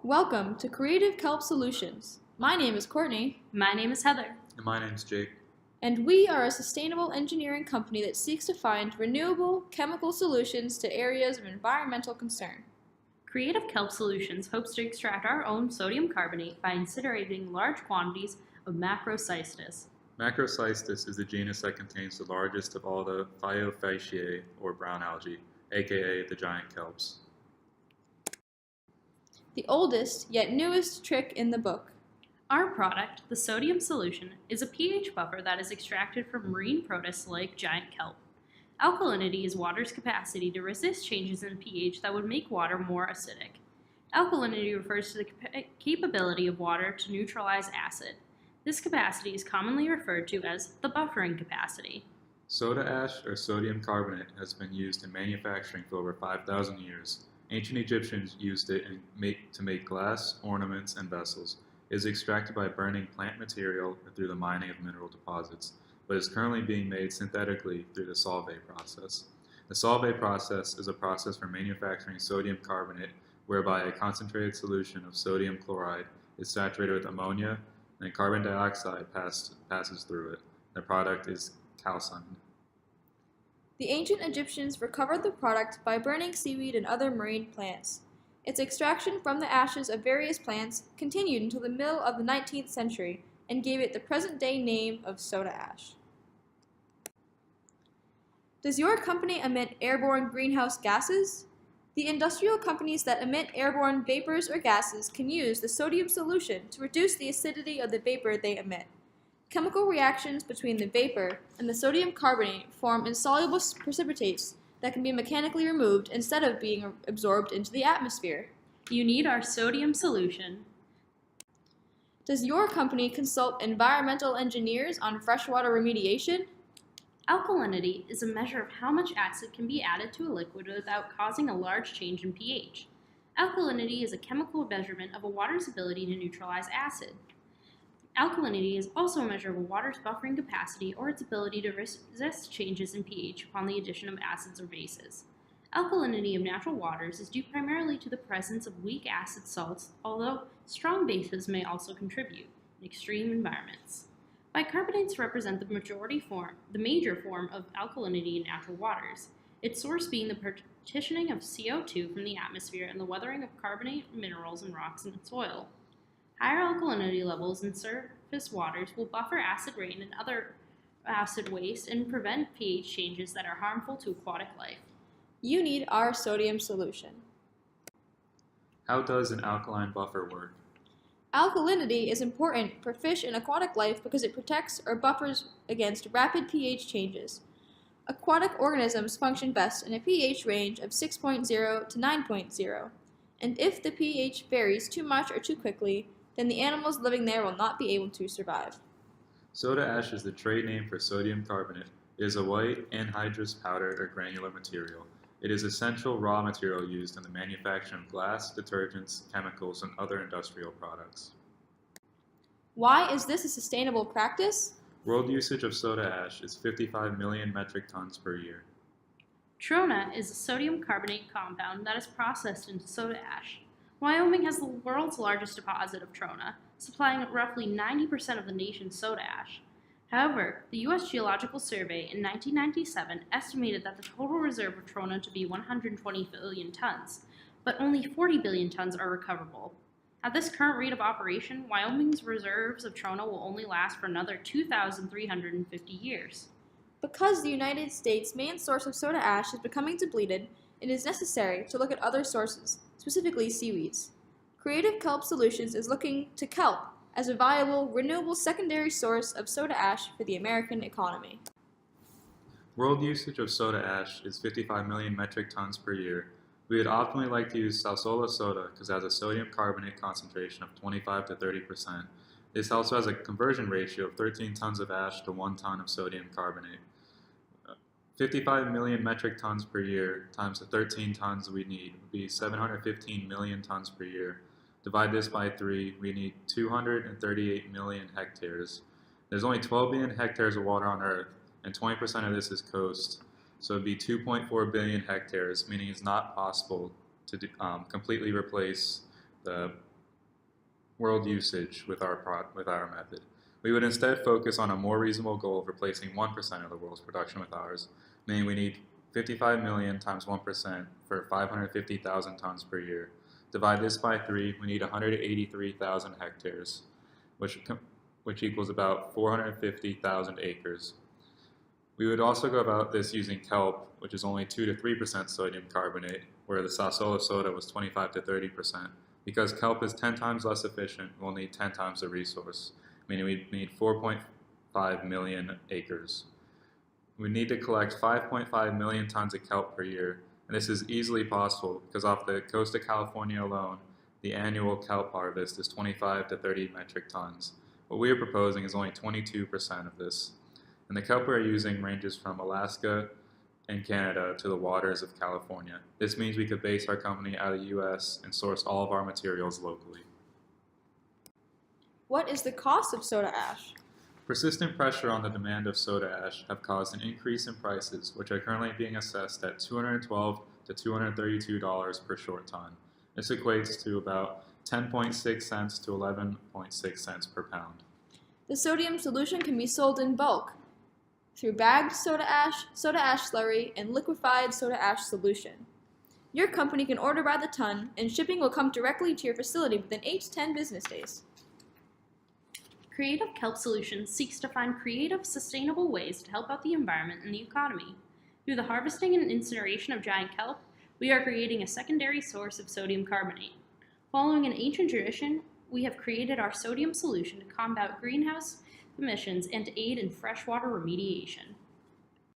Welcome to Creative Kelp Solutions. My name is Courtney. My name is Heather. And my name's Jake. And we are a sustainable engineering company that seeks to find renewable chemical solutions to areas of environmental concern. Creative Kelp Solutions hopes to extract our own sodium carbonate by incinerating large quantities of Macrocystis. Macrocystis is the genus that contains the largest of all the Phytophaceae, or brown algae, aka the giant kelps. The oldest, yet newest trick in the book. Our product, the sodium solution, is a pH buffer that is extracted from marine protists like giant kelp. Alkalinity is water's capacity to resist changes in pH that would make water more acidic. Alkalinity refers to the capability of water to neutralize acid. This capacity is commonly referred to as the buffering capacity. Soda ash, or sodium carbonate, has been used in manufacturing for over 5,000 years. Ancient Egyptians used it to make glass, ornaments, and vessels. It is extracted by burning plant material or through the mining of mineral deposits, but is currently being made synthetically through the solvay process. The solvay process is a process for manufacturing sodium carbonate whereby a concentrated solution of sodium chloride is saturated with ammonia and carbon dioxide passes through it. The product is calcined. The ancient Egyptians recovered the product by burning seaweed and other marine plants. Its extraction from the ashes of various plants continued until the middle of the 19th century and gave it the present-day name of soda ash. Does your company emit airborne greenhouse gases? The industrial companies that emit airborne vapors or gases can use the sodium solution to reduce the acidity of the vapor they emit. Chemical reactions between the vapor and the sodium carbonate form insoluble precipitates that can be mechanically removed instead of being absorbed into the atmosphere. You need our sodium solution. Does your company consult environmental engineers on freshwater remediation? Alkalinity is a measure of how much acid can be added to a liquid without causing a large change in pH. Alkalinity is a chemical measurement of a water's ability to neutralize acid. Alkalinity is also a measure of a water's buffering capacity or its ability to resist changes in pH upon the addition of acids or bases. Alkalinity of natural waters is due primarily to the presence of weak acid salts, although strong bases may also contribute in extreme environments. Bicarbonates represent the major form of alkalinity in natural waters, its source being the partitioning of CO2 from the atmosphere and the weathering of carbonate minerals and rocks in soil. Higher alkalinity levels in surface waters will buffer acid rain and other acid waste and prevent pH changes that are harmful to aquatic life. You need our sodium solution. How does an alkaline buffer work? Alkalinity is important for fish and aquatic life because it protects or buffers against rapid pH changes. Aquatic organisms function best in a pH range of 6.0 to 9.0, and if the pH varies too much or too quickly, then the animals living there will not be able to survive. Soda ash is the trade name for sodium carbonate. It is a white, anhydrous powder or granular material. It is essential raw material used in the manufacture of glass, detergents, chemicals, and other industrial products. Why is this a sustainable practice? World usage of soda ash is 55 million metric tons per year. Trona is a sodium carbonate compound that is processed into soda ash. Wyoming has the world's largest deposit of trona, supplying roughly 90% of the nation's soda ash. However, the U.S. Geological Survey in 1997 estimated that the total reserve of trona to be 120 billion tons, but only 40 billion tons are recoverable. At this current rate of operation, Wyoming's reserves of trona will only last for another 2,350 years. Because the United States' main source of soda ash is becoming depleted, it is necessary to look at other sources, specifically seaweeds. Creative Kelp Solutions is looking to kelp as a viable, renewable secondary source of soda ash for the American economy. World usage of soda ash is 55 million metric tons per year. We would optimally like to use salsola soda because it has a sodium carbonate concentration of 25 to 30%. This also has a conversion ratio of 13 tons of ash to 1 ton of sodium carbonate. 55 million metric tons per year times the 13 tons we need would be 715 million tons per year. Divide this by 3, we need 238 million hectares. There's only 12 billion hectares of water on Earth, and 20% of this is coast. So it would be 2.4 billion hectares, meaning it's not possible to completely replace the world usage with our method. We would instead focus on a more reasonable goal of replacing 1% of the world's production with ours, meaning we need 55 million times 1% for 550,000 tons per year. Divide this by 3, we need 183,000 hectares, which equals about 450,000 acres. We would also go about this using kelp, which is only 2 to 3% sodium carbonate, where the Sassola soda was 25 to 30%. Because kelp is 10 times less efficient, we'll need 10 times the resource, meaning we need 4.5 million acres. We need to collect 5.5 million tons of kelp per year, and this is easily possible because off the coast of California alone, the annual kelp harvest is 25 to 30 metric tons. What we are proposing is only 22% of this, and the kelp we're using ranges from Alaska and Canada to the waters of California. This means we could base our company out of the US and source all of our materials locally. What is the cost of soda ash? Persistent pressure on the demand of soda ash have caused an increase in prices, which are currently being assessed at $212 to $232 per short ton. This equates to about 10.6 cents to 11.6 cents per pound. The sodium solution can be sold in bulk through bagged soda ash slurry, and liquefied soda ash solution. Your company can order by the ton, and shipping will come directly to your facility within 8 to 10 business days. Creative Kelp Solutions seeks to find creative, sustainable ways to help out the environment and the economy. Through the harvesting and incineration of giant kelp, we are creating a secondary source of sodium carbonate. Following an ancient tradition, we have created our sodium solution to combat greenhouse emissions and to aid in freshwater remediation.